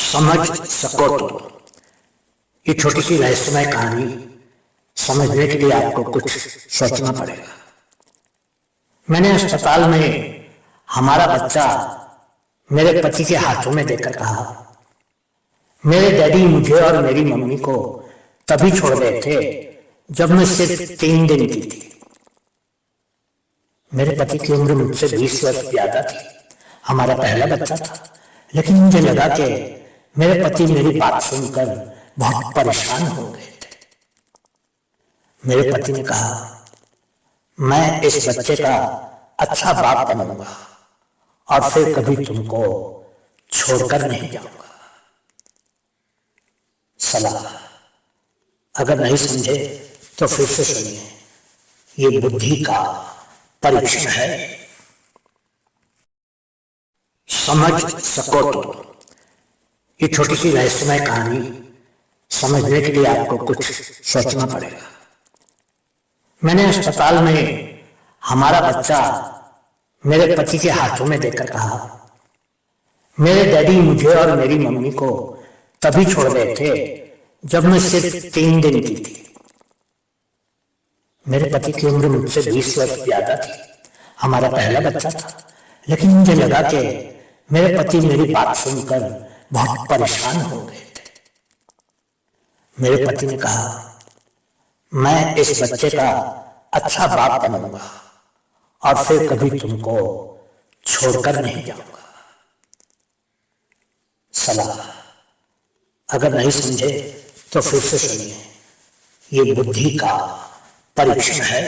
समझ सको तो ये छोटी सी रहस्यमय कहानी समझने के लिए आपको कुछ सोचना पड़ेगा। मैंने अस्पताल में हमारा बच्चा मेरे पति के हाथों में देकर कहा, मेरे डैडी मुझे और मेरी मम्मी को तभी छोड़ गए थे जब मैं सिर्फ 3 दिन की थी। मेरे पति की उम्र मुझसे 20 वर्ष ज्यादा थी। हमारा पहला बच्चा था, लेकिन मुझे लगा कि मेरे पति मेरी बात सुनकर बहुत परेशान हो गए थे। मेरे पति ने कहा, मैं इस बच्चे का अच्छा बाप बनूंगा और फिर कभी तुमको छोड़कर नहीं जाऊंगा। सलाह, अगर नहीं समझे तो फिर से सुनिए, ये बुद्धि का परीक्षण है। समझ सको तो ये छोटी सी रहस्यमय कहानी समझने के लिए आपको कुछ सोचना पड़ेगा। मैंने अस्पताल में हमारा बच्चा मेरे पति के हाथों में देकर कहा, मेरे डैडी मुझे और मेरी मम्मी को तभी छोड़ गए थे जब मैं सिर्फ 3 दिन की थी। मेरे पति की उम्र मुझसे 20 वर्ष ज्यादा थी। हमारा पहला बच्चा था, लेकिन मुझे लगा कि मेरे पति मेरी बात सुनकर बहुत परेशान हो गए थे। मेरे पति ने कहा, मैं इस बच्चे का अच्छा बाप बनूंगा और फिर कभी तुमको छोड़कर नहीं जाऊंगा। सलाह, अगर नहीं समझे तो फिर से सुनिए, ये बुद्धि का परीक्षण है।